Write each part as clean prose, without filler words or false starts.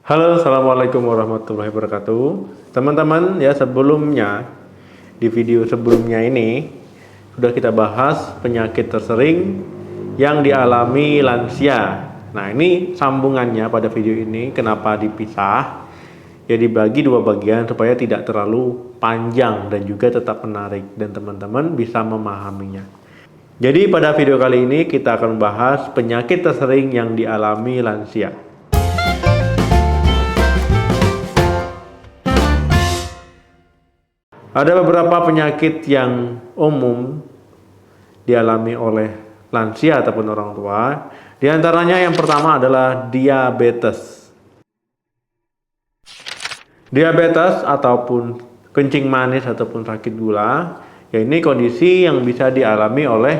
Halo, assalamualaikum warahmatullahi wabarakatuh. Teman-teman, ya sebelumnya di video sebelumnya ini sudah kita bahas penyakit tersering yang dialami lansia. Nah, ini sambungannya pada video ini kenapa dipisah? Ya dibagi dua bagian supaya tidak terlalu panjang dan juga tetap menarik dan teman-teman bisa memahaminya. Jadi pada video kali ini kita akan membahas penyakit tersering yang dialami lansia. Ada beberapa penyakit yang umum dialami oleh lansia ataupun orang tua. Di antaranya yang pertama adalah diabetes. Diabetes ataupun kencing manis ataupun sakit gula, ya ini kondisi yang bisa dialami oleh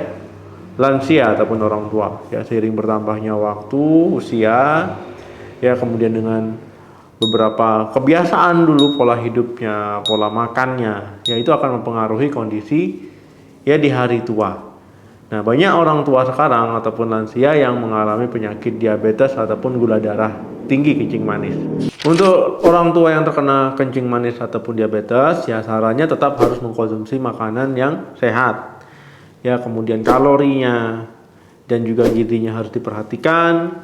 lansia ataupun orang tua. Ya seiring bertambahnya waktu, usia, ya kemudian dengan beberapa kebiasaan dulu, pola hidupnya, pola makannya, ya itu akan mempengaruhi kondisi ya di hari tua. Nah, banyak orang tua sekarang ataupun lansia yang mengalami penyakit diabetes ataupun gula darah tinggi, kencing manis. Untuk orang tua yang terkena kencing manis ataupun diabetes, ya sarannya tetap harus mengkonsumsi makanan yang sehat. Ya, kemudian kalorinya dan juga gizinya harus diperhatikan.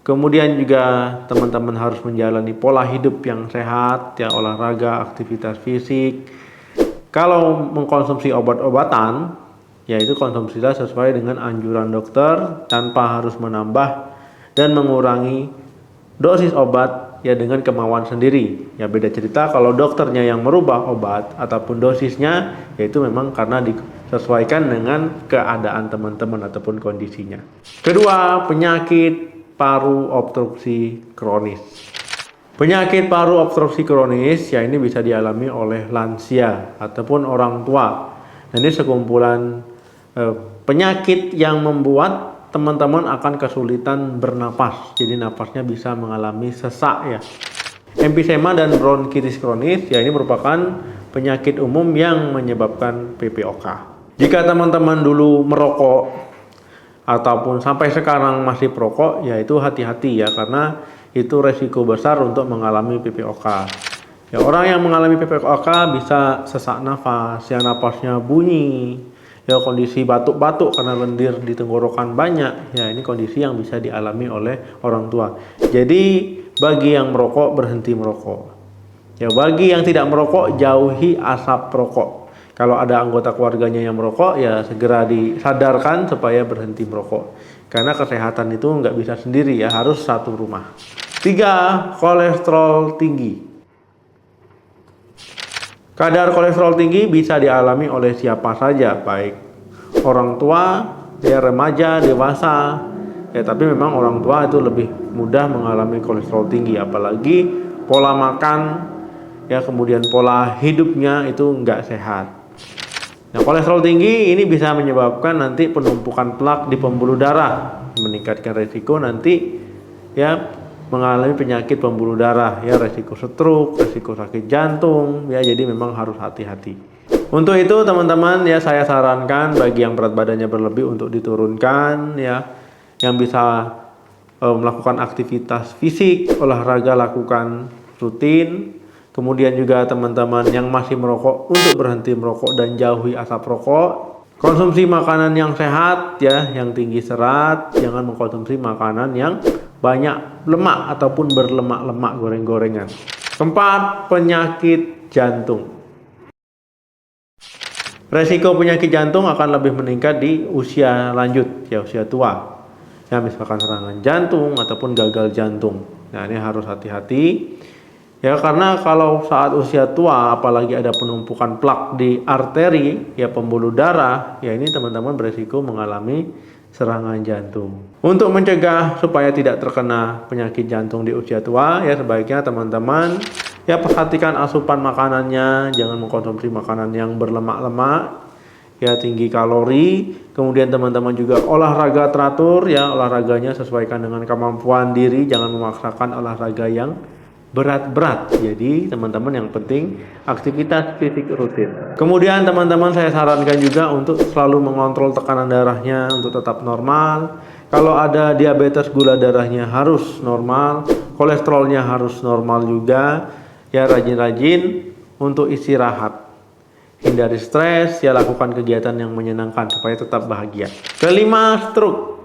Kemudian juga teman-teman harus menjalani pola hidup yang sehat, ya olahraga, aktivitas fisik. Kalau mengkonsumsi obat-obatan, yaitu konsumsilah sesuai dengan anjuran dokter tanpa harus menambah dan mengurangi dosis obat ya dengan kemauan sendiri. Ya beda cerita kalau dokternya yang merubah obat ataupun dosisnya, yaitu memang karena disesuaikan dengan keadaan teman-teman ataupun kondisinya. Kedua, penyakit paru obstruksi kronis. Penyakit paru obstruksi kronis ya ini bisa dialami oleh lansia ataupun orang tua. Nah, ini sekumpulan penyakit yang membuat teman-teman akan kesulitan bernapas. Jadi napasnya bisa mengalami sesak ya. Emfisema dan bronkitis kronis ya ini merupakan penyakit umum yang menyebabkan PPOK. Jika teman-teman dulu merokok ataupun sampai sekarang masih perokok, yaitu hati-hati ya karena itu resiko besar untuk mengalami PPOK. Ya orang yang mengalami PPOK bisa sesak nafas, ya napasnya bunyi, ya kondisi batuk-batuk karena lendir di tenggorokan banyak. Ya ini kondisi yang bisa dialami oleh orang tua. Jadi bagi yang merokok berhenti merokok. Ya bagi yang tidak merokok jauhi asap rokok. Kalau ada anggota keluarganya yang merokok, ya segera disadarkan supaya berhenti merokok. Karena kesehatan itu nggak bisa sendiri ya, harus satu rumah. 3. Kolesterol tinggi. Kadar kolesterol tinggi bisa dialami oleh siapa saja, baik orang tua, ya remaja, dewasa. Ya tapi memang orang tua itu lebih mudah mengalami kolesterol tinggi, apalagi pola makan, ya kemudian pola hidupnya itu nggak sehat. Nah, kolesterol tinggi ini bisa menyebabkan nanti penumpukan plak di pembuluh darah, meningkatkan resiko nanti ya mengalami penyakit pembuluh darah, ya resiko stroke, resiko sakit jantung, ya jadi memang harus hati-hati. Untuk itu teman-teman ya saya sarankan bagi yang berat badannya berlebih untuk diturunkan ya, yang bisa melakukan aktivitas fisik, olahraga lakukan rutin. Kemudian juga teman-teman yang masih merokok untuk berhenti merokok dan jauhi asap rokok. Konsumsi makanan yang sehat ya, yang tinggi serat, jangan mengkonsumsi makanan yang banyak lemak ataupun berlemak-lemak goreng-gorengan. 4. Penyakit jantung. Resiko penyakit jantung akan lebih meningkat di usia lanjut, ya usia tua. Ya misalkan serangan jantung ataupun gagal jantung. Nah, ini harus hati-hati. Ya karena kalau saat usia tua apalagi ada penumpukan plak di arteri ya pembuluh darah, ya ini teman-teman beresiko mengalami serangan jantung. Untuk mencegah supaya tidak terkena penyakit jantung di usia tua, ya sebaiknya teman-teman ya perhatikan asupan makanannya, jangan mengkonsumsi makanan yang berlemak-lemak, ya tinggi kalori. Kemudian teman-teman juga olahraga teratur, ya olahraganya sesuaikan dengan kemampuan diri, jangan memaksakan olahraga yang berat-berat. Jadi teman-teman yang penting aktivitas fisik rutin. Kemudian teman-teman saya sarankan juga untuk selalu mengontrol tekanan darahnya untuk tetap normal. Kalau ada diabetes, gula darahnya harus normal, kolesterolnya harus normal juga. Ya rajin-rajin untuk istirahat. Hindari stres, ya lakukan kegiatan yang menyenangkan supaya tetap bahagia. Kelima, stroke.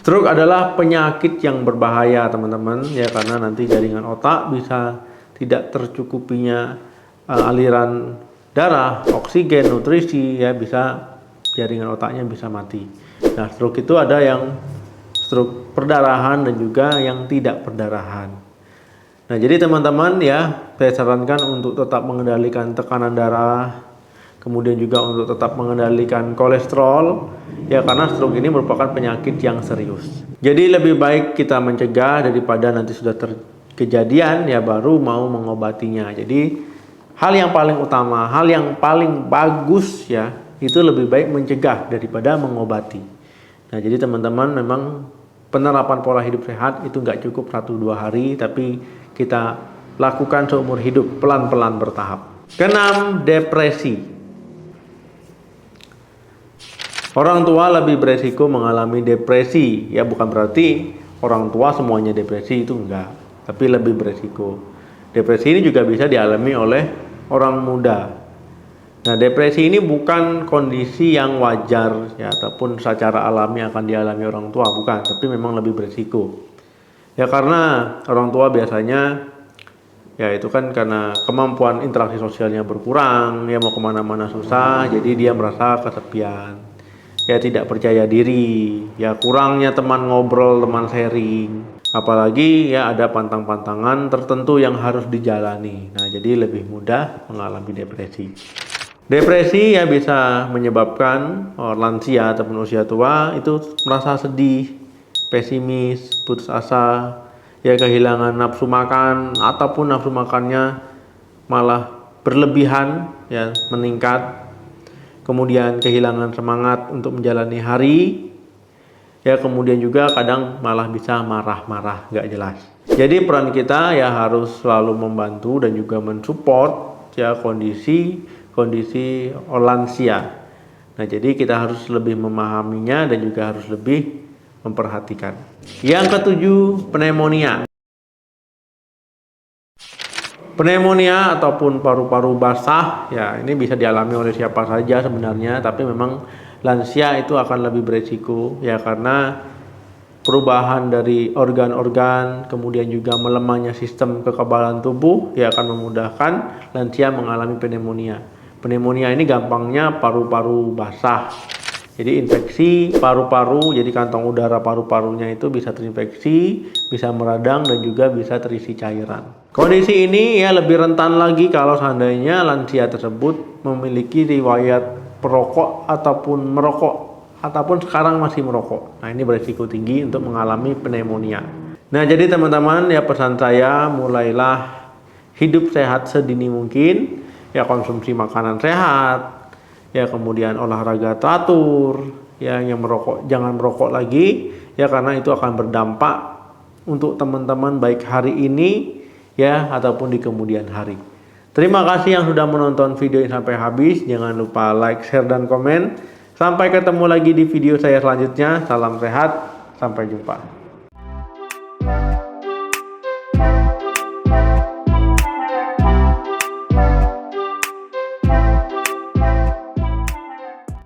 Stroke adalah penyakit yang berbahaya teman-teman, ya karena nanti jaringan otak bisa tidak tercukupinya aliran darah, oksigen, nutrisi, ya bisa jaringan otaknya bisa mati. Nah, stroke itu ada yang stroke perdarahan dan juga yang tidak perdarahan. Nah, jadi teman-teman ya, saya sarankan untuk tetap mengendalikan tekanan darah, kemudian juga untuk tetap mengendalikan kolesterol, ya karena stroke ini merupakan penyakit yang serius. Jadi lebih baik kita mencegah daripada nanti sudah kejadian ya baru mau mengobatinya. Jadi hal yang paling utama, hal yang paling bagus ya, itu lebih baik mencegah daripada mengobati. Nah, jadi teman-teman memang penerapan pola hidup sehat itu nggak cukup 1-2 hari, tapi kita lakukan seumur hidup, pelan-pelan bertahap. Keenam, depresi. Orang tua lebih beresiko mengalami depresi, ya bukan berarti orang tua semuanya depresi, itu enggak, tapi lebih beresiko. Depresi ini juga bisa dialami oleh orang muda. Nah, depresi ini bukan kondisi yang wajar ya ataupun secara alami akan dialami orang tua, bukan, tapi memang lebih berisiko. Ya karena orang tua biasanya ya itu kan karena kemampuan interaksi sosialnya berkurang, ya mau kemana-mana susah, jadi dia merasa kesepian, ya tidak percaya diri, ya kurangnya teman ngobrol, teman sharing, apalagi ya ada pantang-pantangan tertentu yang harus dijalani. Nah, jadi lebih mudah mengalami depresi. Depresi ya bisa menyebabkan lansia ataupun usia tua itu merasa sedih, pesimis, putus asa, ya kehilangan nafsu makan ataupun nafsu makannya malah berlebihan, ya meningkat. Kemudian kehilangan semangat untuk menjalani hari, ya kemudian juga kadang malah bisa marah-marah gak jelas. Jadi peran kita ya harus selalu membantu dan juga mensupport ya kondisi lansia. Nah, jadi kita harus lebih memahaminya dan juga harus lebih memperhatikan. Yang ketujuh, pneumonia. Pneumonia ataupun paru-paru basah, ya ini bisa dialami oleh siapa saja sebenarnya, tapi memang lansia itu akan lebih beresiko, ya karena perubahan dari organ-organ, kemudian juga melemahnya sistem kekebalan tubuh, ya akan memudahkan lansia mengalami pneumonia. Pneumonia ini gampangnya paru-paru basah. Jadi infeksi paru-paru, jadi kantong udara paru-parunya itu bisa terinfeksi, bisa meradang dan juga bisa terisi cairan. Kondisi ini ya lebih rentan lagi kalau seandainya lansia tersebut memiliki riwayat perokok ataupun merokok ataupun sekarang masih merokok. Nah, ini berisiko tinggi untuk mengalami pneumonia. Nah, jadi teman-teman ya pesan saya, mulailah hidup sehat sedini mungkin. Ya konsumsi makanan sehat, ya kemudian olahraga teratur, ya yang merokok jangan merokok lagi, ya karena itu akan berdampak untuk teman-teman baik hari ini ya ataupun di kemudian hari. Terima kasih yang sudah menonton video ini sampai habis. Jangan lupa like, share, dan komen. Sampai ketemu lagi di video saya selanjutnya. Salam sehat, sampai jumpa.